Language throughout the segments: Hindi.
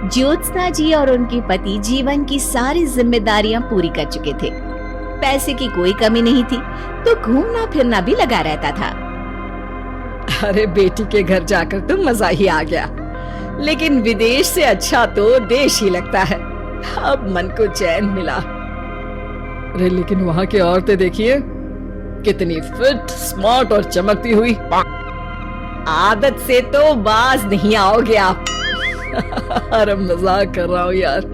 ज्योत्सना जी और उनके पति जीवन की सारी जिम्मेदारियां पूरी कर चुके थे। पैसे की कोई कमी नहीं थी, तो घूमना फिरना भी लगा रहता था। अरे बेटी के घर जाकर तो मजा ही आ गया, लेकिन विदेश से अच्छा तो देश ही लगता है। अब मन को चैन मिला। अरे लेकिन वहाँ की औरतें देखिए, कितनी फिट, स्मार्ट और चमकती हुई। आदत से तो बाज नहीं आओगे आप। अरे मजाक कर रहा हूँ यार।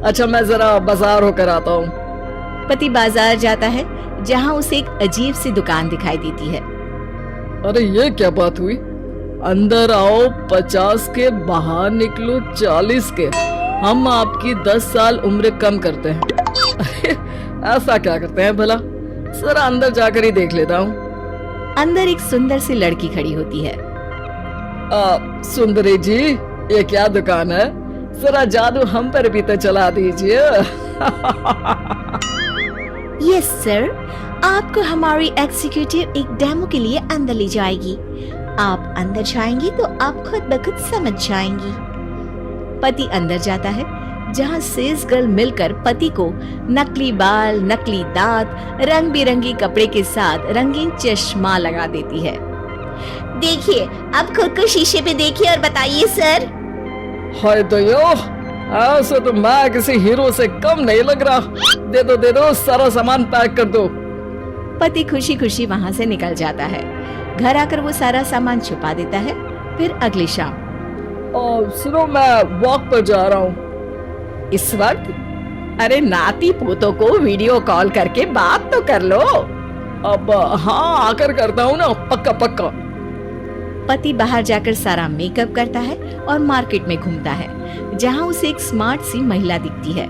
अच्छा मैं जरा बाजार होकर आता हूँ। पति बाजार जाता है, जहाँ उसे एक अजीब सी दुकान दिखाई देती है। अरे ये क्या बात हुई? अंदर आओ 50 के, बाहर निकलो 40 के। हम आपकी 10 साल उम्र कम करते हैं। अरे ऐसा क्या करते हैं भला? जरा अंदर जाकर ही देख लेता हूँ। अंदर एक सुंदर सी लड़की खड़ी होती है। सुंदरी जी, ये क्या दुकान है? जरा जादू हम पर भी तो चला दीजिए। यस सर, आपको हमारी एग्जीक्यूटिव एक डेमो के लिए अंदर ले जाएगी। आप अंदर जाएंगी तो आप खुद ब खुद समझ जाएंगी। पति अंदर जाता है, जहाँ सेल्स गर्ल मिलकर पति को नकली बाल, नकली दांत, रंग बिरंगी कपड़े के साथ रंगीन चश्मा लगा देती है। देखिए, अब खुद को शीशे पे देखिए और बताइए सर। हाय दयो, ऐसे तो मैं किसी हीरो से कम नहीं लग रहा। दे दो, सारा सामान पैक कर दो। पति खुशी खुशी वहाँ से निकल जाता है। घर आकर वो सारा सामान छुपा देता है। फिर अगली शाम, सुनो मैं वॉक पर जा रहा हूँ। इस वक्त? अरे नाती पोतों को वीडियो कॉल करके बात तो कर लो। अब हाँ, आकर करता हूँ ना, पक्का पक्का। पति बाहर जाकर सारा मेकअप करता है और मार्केट में घूमता है, जहाँ उसे एक स्मार्ट सी महिला दिखती है।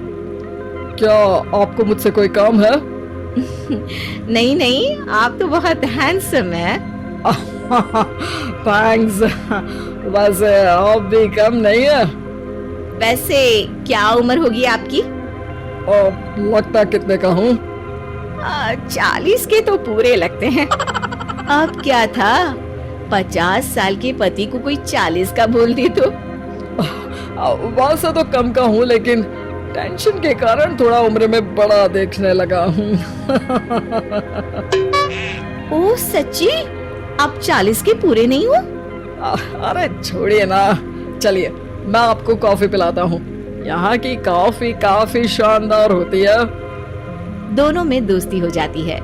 क्या आपको मुझसे कोई काम है? नहीं, आप तो बहुत हैंडसम हैं। थैंक्स। वैसे आप भी कम नहीं है। वैसे क्या उम्र होगी आपकी? लगता कितने का हूँ? 40 के तो पूरे लगते हैं। अब क्या था, 50 साल के पति को कोई 40 का बोल दी तो? वैसे तो कम का हूँ, लेकिन टेंशन के कारण थोड़ा उम्र में बड़ा देखने लगा हूँ। ओह सच्ची? आप 40 के पूरे नहीं हो? अरे छोड़िए ना, चलिए मैं आपको कॉफी पिलाता हूँ। यहाँ की कॉफी काफी शानदार होती है। दोनों में दोस्ती हो जाती है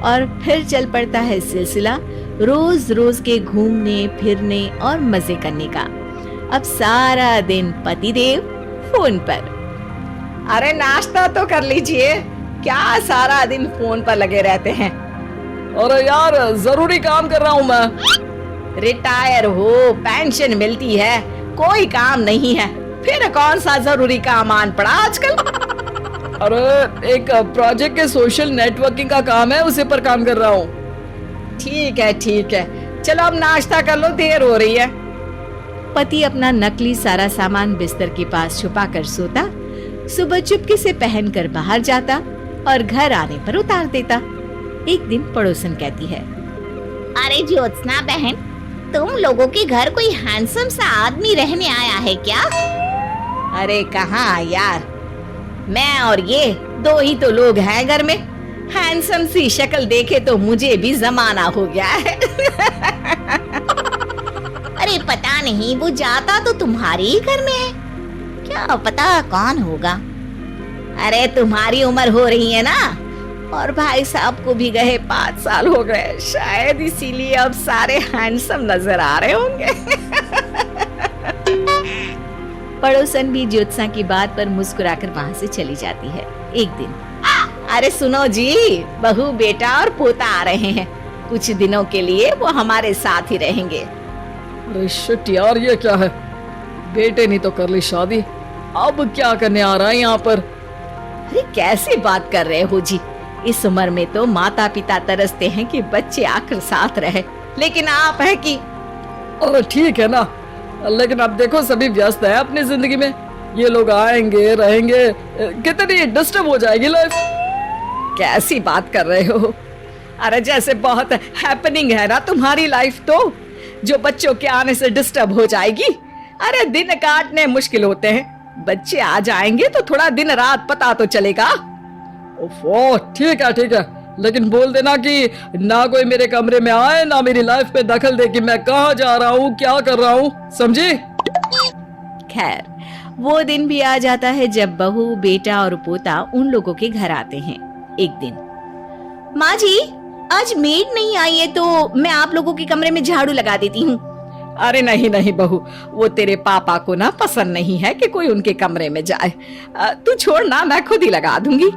और फिर चल पड़ता है सिलसिला रोज रोज के घूमने फिरने और मजे करने का। अब सारा दिन पतिदेव फोन पर। अरे नाश्ता तो कर लीजिए, क्या सारा दिन फोन पर लगे रहते हैं? अरे यार जरूरी काम कर रहा हूँ मैं। रिटायर हो, पेंशन मिलती है, कोई काम नहीं है, फिर कौन सा जरूरी काम आन पड़ा आजकल? अरे एक प्रोजेक्ट के सोशल नेटवर्किंग का काम है, उसी पर काम कर रहा हूँ। ठीक है, चलो अब नाश्ता कर लो, देर हो रही है। पति अपना नकली सारा सामान बिस्तर के पास छुपा कर सोता, सुबह चुपके से पहनकर बाहर जाता और घर आने पर उतार देता। एक दिन पड़ोसन कहती है, अरे ज्योत्सना बहन, तुम लोगों के घर कोई हैंडसम सा आदमी रहने आया है क्या? अरे कहाँ यार, मैं और ये दो ही तो लोग हैं घर में। हैंडसम सी शक्ल देखे तो मुझे भी जमाना हो गया है। अरे पता नहीं, वो जाता तो तुम्हारे ही घर में है, क्या पता कौन होगा। अरे तुम्हारी उम्र हो रही है ना, और भाई साहब को भी गए 5 साल हो गए, शायद इसीलिए अब सारे हैंडसम नजर आ रहे होंगे। पड़ोसन भी ज्योत्सना की बात पर मुस्कुराकर वहाँ से चली जाती है। एक दिन, अरे सुनो जी, बहू बेटा और पोता आ रहे हैं, कुछ दिनों के लिए वो हमारे साथ ही रहेंगे। अरे शिट यार, ये क्या है? बेटे ने तो कर ली शादी, अब क्या करने आ रहा है यहाँ पर? अरे कैसी बात कर रहे हो जी, इस उम्र में तो माता पिता तरसते हैं कि बच्चे आकर साथ रहे, लेकिन आप है कि। अरे ठीक है ना, लेकिन अब देखो सभी व्यस्त है अपनी जिंदगी में, ये लोग आएंगे रहेंगे, कितनी डिस्टर्ब हो जाएगी लाइफ। कैसी बात कर रहे हो? अरे जैसे बहुत हैपनिंग है ना तुम्हारी लाइफ, तो जो बच्चों के आने से डिस्टर्ब हो जाएगी। अरे दिन काटने मुश्किल होते हैं, बच्चे आ जाएंगे तो थोड़ा दिन रात पता तो चलेगा। ओफो, ठीक है, लेकिन बोल देना कि ना कोई मेरे कमरे में आए, ना मेरी लाइफ पे दखल दे कि मैं कहाँ जा रहा हूँ, क्या कर रहा हूँ, समझी? खैर, वो दिन भी आ जाता है जब बहू, बेटा और पोता उन लोगों के घर आते हैं। एक दिन, माँ जी, आज मेड नहीं आई है तो मैं आप लोगों के कमरे में झाड़ू लगा देती हूँ। अरे नहीं बहू, वो तेरे पापा को ना पसंद नहीं है कि कोई उनके कमरे में जाए। तू छोड़ ना, मैं खुद ही लगा दूंगी।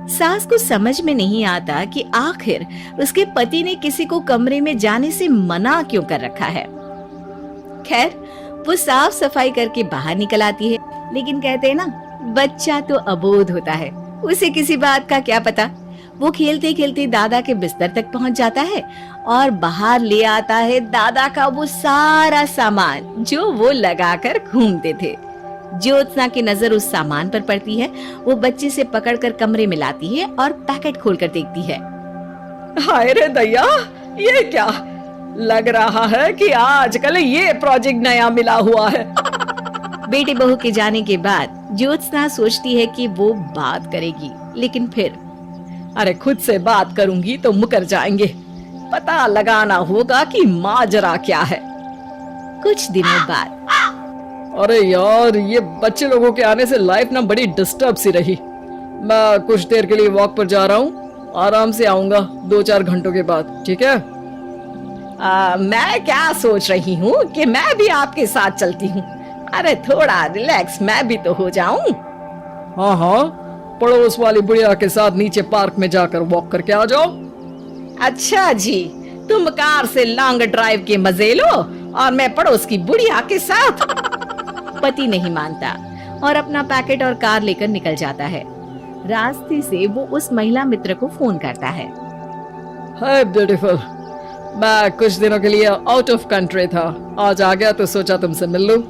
सास को समझ में नहीं आता कि आखिर उसके पति ने किसी को कमरे में जाने से मना क्यों कर रखा है। खैर, वो साफ सफाई करके बाहर निकल आती है, लेकिन कहते हैं ना, बच्चा तो अबोध होता है, उसे किसी बात का क्या पता। वो खेलते खेलते दादा के बिस्तर तक पहुंच जाता है और बाहर ले आता है दादा का वो सारा सामान जो वो लगाकर घूमते थे। ज्योत्सना की नजर उस सामान पर पड़ती है। वो बच्चे से पकड़कर कमरे में लाती है और पैकेट खोलकर देखती है। हाय रे दैया, ये क्या? लग रहा है कि आजकल ये प्रोजेक्ट नया मिला हुआ है। बेटे बहू के जाने के बाद ज्योत्सना सोचती है कि वो बात करेगी, लेकिन फिर अरे खुद से बात करूंगी तो मुकर जाएंगे। पता लगाना होगा कि माजरा क्या है। कुछ दिनों बाद, अरे यार, ये बच्चे लोगों के आने से लाइफ ना बड़ी डिस्टर्ब सी रही। मैं कुछ देर के लिए वॉक पर जा रहा हूँ, आराम से आऊंगा 2-4 घंटों के बाद, ठीक है? मैं क्या सोच रही हूँ कि मैं भी आपके साथ चलती हूँ। अरे थोड़ा रिलैक्स मैं भी तो हो जाऊं। हाँ, पड़ोस वाली बुढ़िया के साथ नीचे पार्क में जाकर वॉक करके आ जाओ। अच्छा जी, तुम कार से लॉन्ग ड्राइव के मजे लो और मैं पड़ोस की बुढ़िया के साथ। पति नहीं मानता और अपना पैकेट और कार लेकर निकल जाता है। रास्ते से वो उस महिला मित्र को फोन करता है। हाय ब्यूटीफुल, मैं कुछ दिनों के लिए आउट ऑफ कंट्री था, आज आ गया तो सोचा तुमसे मिल लूं।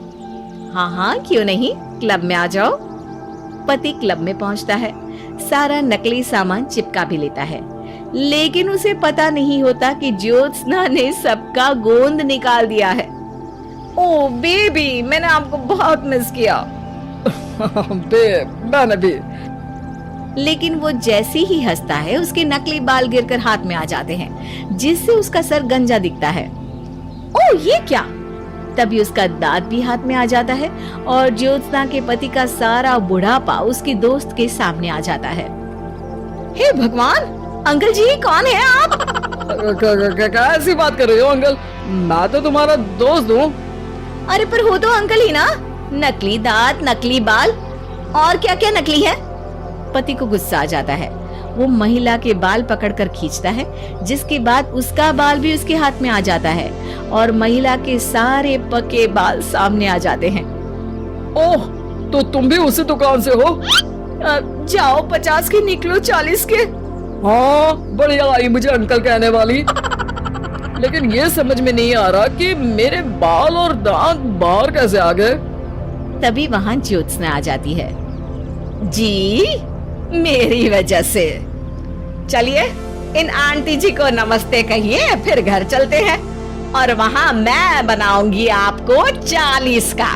हाँ, क्यों नहीं, क्लब में आ जाओ। पति क्लब में पहुंचता है, सारा नकली सामान चिपका भी लेता है, लेकिन उसे पता नहीं होता कि ज्योत्सना ने सबका गोंद निकाल दिया है। ओ बेबी, मैंने आपको बहुत मिस किया। बेब, मैंने भी। लेकिन वो जैसे ही हंसता है, उसके नकली बाल गिरकर हाथ में आ जाते हैं, जिससे उसका सर गंजा दिखता है। ओ ये क्या? तभी उसका दांत भी हाथ में आ जाता है और ज्योत्सना के पति का सारा बुढ़ापा उसके दोस्त के सामने आ जाता है। हे भगवान, अंकल जी कौन है आप? कैसी बात कर रहे हो अंकल? मैं तो तुम्हारा दोस्त हूँ। अरे पर हो तो अंकल ही ना। नकली दांत, नकली बाल और क्या क्या नकली है। पति को गुस्सा आ जाता है। वो महिला के बाल पकड़कर खींचता है, जिसके बाद उसका बाल भी उसके हाथ में आ जाता है और महिला के सारे पके बाल सामने आ जाते हैं। ओह, तो तुम भी उसी दुकान से हो? जाओ 50 के निकलो 40 के। हाँ, बढ़िया आई मुझे अंकल कहने वाली। लेकिन ये समझ में नहीं आ रहा कि मेरे बाल और दांत बाहर कैसे आ गए। तभी वहाँ ज्योत्सना आ जाती है। जी, मेरी वजह से। चलिए इन आंटी जी को नमस्ते कहिए, फिर घर चलते हैं और वहाँ मैं बनाऊंगी आपको 40 का।